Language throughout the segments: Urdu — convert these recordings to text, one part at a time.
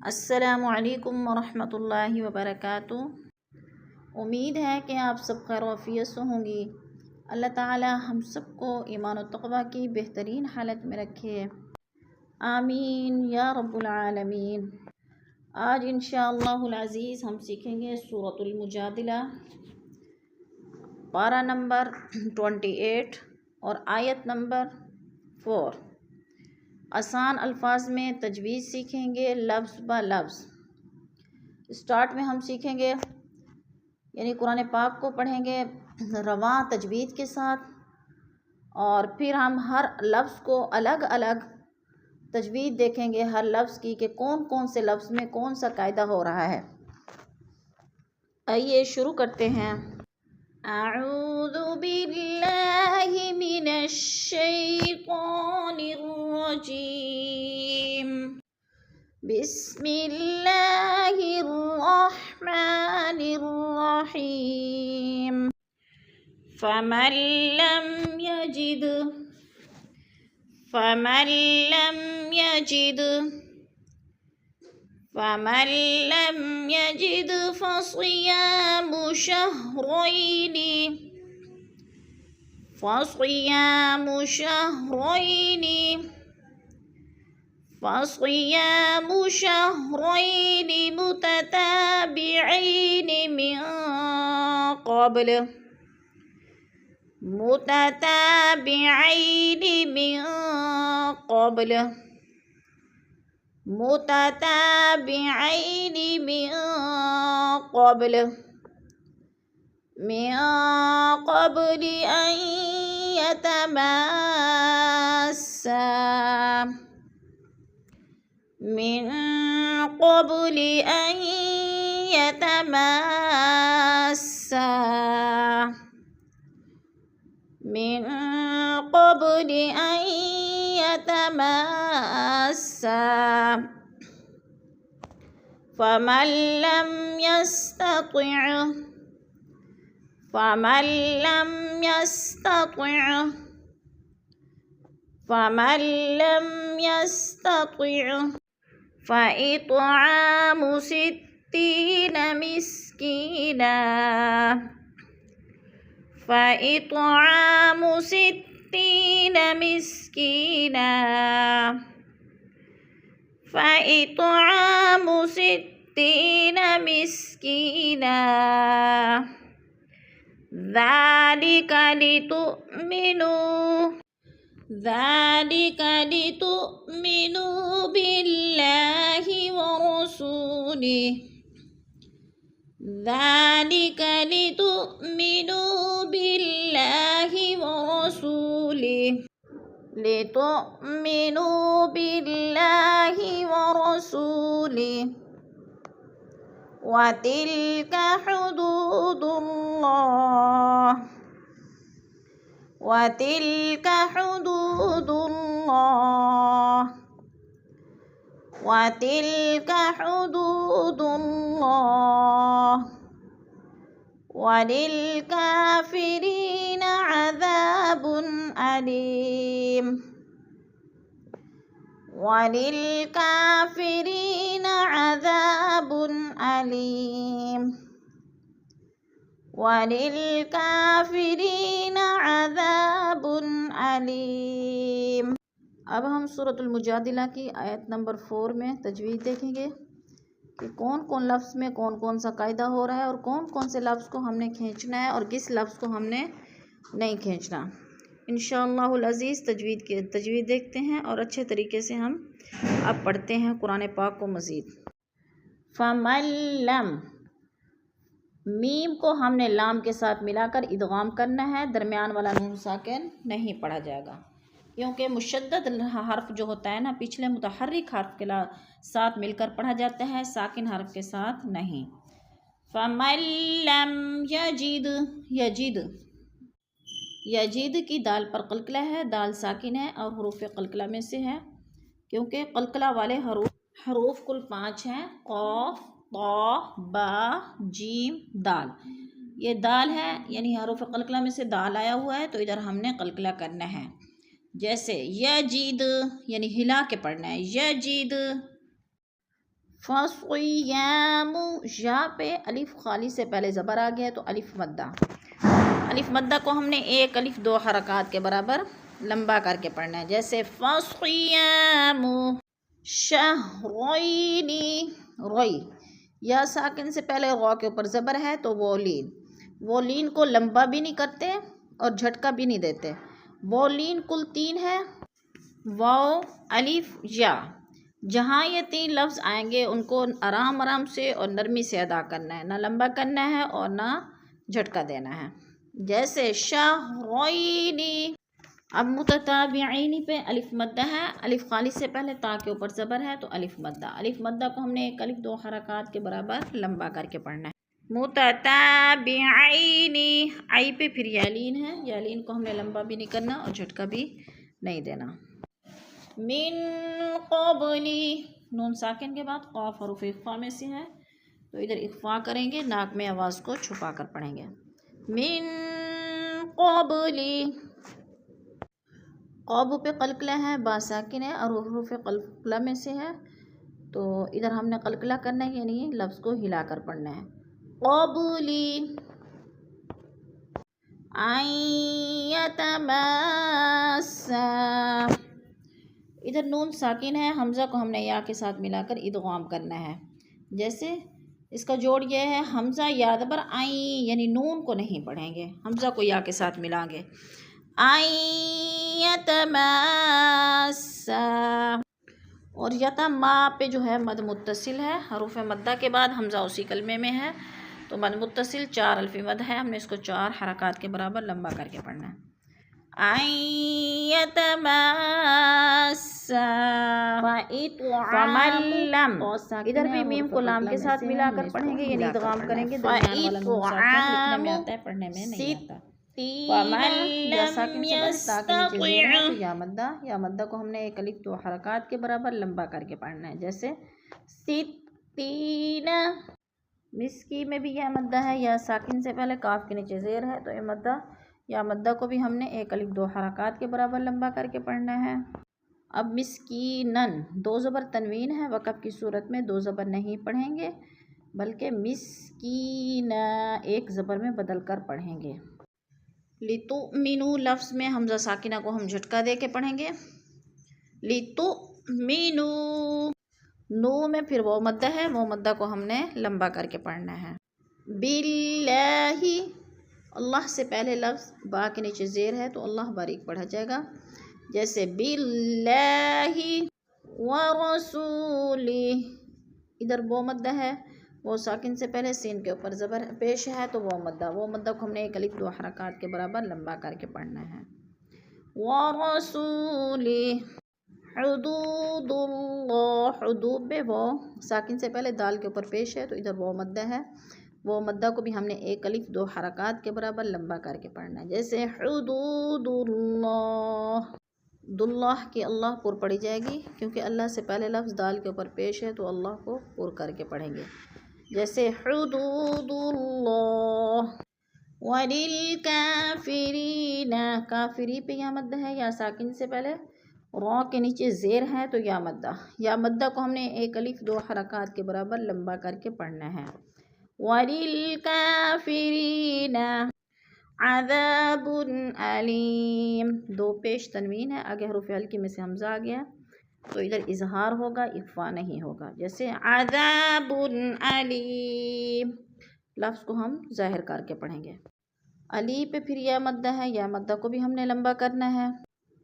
السلام علیکم ورحمۃ اللہ وبرکاتہ۔ امید ہے کہ آپ سب خیر و عافیت سے ہوں گی۔ اللہ تعالی ہم سب کو ایمان و تقوی کی بہترین حالت میں رکھے، آمین یا رب العالمین۔ آج انشاءاللہ العزیز ہم سیکھیں گے سورۃ المجادلہ، پارہ نمبر 28 اور آیت نمبر 4۔ آسان الفاظ میں تجوید سیکھیں گے، لفظ با لفظ۔ اسٹارٹ میں ہم سیکھیں گے، یعنی قرآن پاک کو پڑھیں گے رواں تجوید کے ساتھ، اور پھر ہم ہر لفظ کو الگ الگ تجوید دیکھیں گے، ہر لفظ کی کہ کون کون سے لفظ میں کون سا قاعدہ ہو رہا ہے۔ آئیے شروع کرتے ہیں۔ اعوذ باللہ من الشیطان الرجیم، بسم اللہ الرحمن الرحیم۔ فمن لم يجد فصيام شهرين متتابعين من قبل أن يتماسا، فمن لم يستطع فإطعام 60 مسكينا، ذلك لتؤمنوا بالله ورسوله، وتلك حدود الله، وللكافرين عذاب أليم۔ اب ہم سورۃ المجادلہ کی آیت نمبر 4 میں تجوید دیکھیں گے کہ کون کون لفظ میں کون کون سا قاعدہ ہو رہا ہے، اور کون کون سے لفظ کو ہم نے کھینچنا ہے اور کس لفظ کو ہم نے نہیں کھینچنا۔ انشاءاللہ العزیز تجوید دیکھتے ہیں اور اچھے طریقے سے ہم اب پڑھتے ہیں قرآن پاک کو مزید۔ فمن لم، میم کو ہم نے لام کے ساتھ ملا کر ادغام کرنا ہے، درمیان والا نون ساکن نہیں پڑھا جائے گا، کیونکہ مشدد حرف جو ہوتا ہے نا پچھلے متحرک حرف کے ساتھ مل کر پڑھا جاتا ہے، ساکن حرف کے ساتھ نہیں۔ فمن لم یجد کی دال پر قلقلہ ہے، دال ساکن ہے اور حروف قلقلہ میں سے ہے، کیونکہ قلقلہ والے حروف کل 5 ہیں، قاف، طا، با، جیم، دال۔ یہ دال ہے، یعنی حروف قلقلہ میں سے دال آیا ہوا ہے، تو ادھر ہم نے قلقلہ کرنا ہے۔ جیسے یجید، یعنی ہلا کے پڑھنا ہے، یجید۔ فصیام، یا پہ الف خالی سے پہلے زبر آ گیا تو الف مدہ. الف مدہ کو ہم نے ایک الف دو حرکات کے برابر لمبا کر کے پڑھنا ہے. جیسے فصیام شہرین، روئی یا ساکن سے پہلے غو کے اوپر زبر ہے تو وہ لین کو لمبا بھی نہیں کرتے اور جھٹکا بھی نہیں دیتے. وہ لین کل 3 ہے، واو الف یا. جہاں یہ 3 لفظ آئیں گے ان کو آرام آرام سے اور نرمی سے ادا کرنا ہے، نہ لمبا کرنا ہے اور نہ جھٹکا دینا ہے. جیسے شہرین. اب متتابعین پہ الف مدہ ہے، الف خالی سے پہلے تا کے اوپر زبر ہے تو الف مدہ. الف مدہ کو ہم نے ایک الف دو حرکات کے برابر لمبا کر کے پڑھنا ہے. متتابعین، آئی پہ پھر یالین ہے، یالین کو ہم نے لمبا بھی نہیں کرنا اور جھٹکا بھی نہیں دینا. من قبلی، نون ساکن کے بعد قاف حروف اخفا میں سے ہے تو ادھر اخفا کریں گے، ناک میں آواز کو چھپا کر پڑھیں گے. من قبلی، قوب پہ قلقلہ ہے، با ساکن ہے اور حروف قلقلہ میں سے ہے تو ادھر ہم نے قلقلہ کرنا ہے، یعنی لفظ کو ہلا کر پڑھنا ہے. قبلی ان یتماسا، ادھر نون ساکن ہے، حمزہ کو ہم نے یا کے ساتھ ملا کر ادغام کرنا ہے. جیسے اس کا جوڑ یہ ہے حمزہ یا زبر آئیں، یعنی نون کو نہیں پڑھیں گے، حمزہ کو یا کے ساتھ ملائیں گے. یتماسا، اور یتما پہ جو ہے مد متصل ہے، حروف مدہ کے بعد حمزہ اسی کلمے میں ہے تو مد متصل 4 الف مد ہے، ہم نے اس کو 4 حرکات کے برابر لمبا کر کے پڑھنا ہے. یتماسا فملم، ادھر بھی میم کو لام کے ساتھ ملا کر پڑھیں گے، یعنی ادغام کریں گے. درمیان والا نون ساکن لکھنے میں آتا ہے، پڑھنے میں نہیں آتا. یا ساکن سے پہلے تا کے نیچے زیر ہے تو یا مدہ، یا مدہ کو ہم نے ایک الف دو حرکات کے برابر لمبا کر کے پڑھنا ہے. جیسے ستین، مسکی میں بھی یا مدہ ہے، یا ساکن سے پہلے کاف کے نیچے زیر ہے تو یہ مدہ، یا مدہ کو بھی ہم نے ایک الف دو حرکات کے برابر لمبا کر کے پڑھنا ہے. اب مسکینن، 2 زبر تنوین ہے، وقف کی صورت میں 2 زبر نہیں پڑھیں گے بلکہ مسکین ایک زبر میں بدل کر پڑھیں گے. لتؤمنو، لفظ میں حمزہ ساکنہ کو ہم جھٹکا دے کے پڑھیں گے. لتؤمنو، نو میں پھر وہ مدہ ہے، وہ مدہ کو ہم نے لمبا کر کے پڑھنا ہے. باللہ، اللہ سے پہلے لفظ با کے نیچے زیر ہے تو اللہ باریک پڑھا جائے گا. جیسے باللہ ورسولہ، ادھر وہ مدہ ہے، وہ ساکن سے پہلے سین کے اوپر زبر پیش ہے تو وہ مدہ کو ہم نے ایک الف دو حرکات کے برابر لمبا کر کے پڑھنا ہے. ورسولہ، حدود اللہ، حدود پہ وہ ساکن سے پہلے دال کے اوپر پیش ہے تو ادھر وہ مدہ ہے، وہ مدہ کو بھی ہم نے ایک الف دو حرکات کے برابر لمبا کر کے پڑھنا ہے. جیسے حدود اللہ، داللہ کی اللہ پر پڑھی جائے گی کیونکہ اللہ سے پہلے لفظ دال کے اوپر پیش ہے تو اللہ کو پر کر کے پڑھیں گے. جیسے حدود اللہ. وللکافرین، کافری پہ یا مدہ ہے، یا ساکن سے پہلے رو کے نیچے زیر ہے تو یا مدہ، یا مدہ کو ہم نے ایک الف دو حرکات کے برابر لمبا کر کے پڑھنا ہے. وللکافرین عذاب علیم، 2 پیش تنوین ہے، آگے حروف ہلکی میں سے حمزہ آ گیا تو ادھر اظہار ہوگا، اخفا نہیں ہوگا. جیسے عذاب علیم، لفظ کو ہم ظاہر کر کے پڑھیں گے. علی پہ پھر یا مدہ ہے، یا مدہ کو بھی ہم نے لمبا کرنا ہے.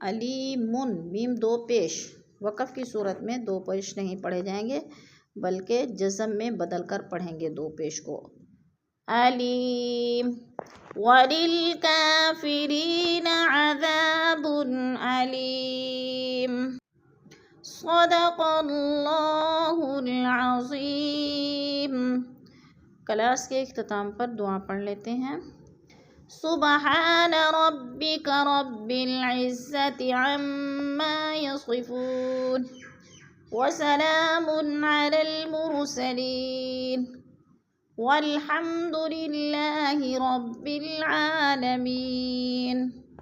علیمن، میم 2 پیش، وقف کی صورت میں 2 پیش نہیں پڑھے جائیں گے بلکہ جزم میں بدل کر پڑھیں گے 2 پیش کو. علیم. وللکافرین عذاب علیم. صدق اللہ العظیم. کلاس کے اختتام پر دعا پڑھ لیتے ہیں. سبحان ربک رب العزت عما یصفون وسلام علی المرسلین والحمد للہ رب العالمین.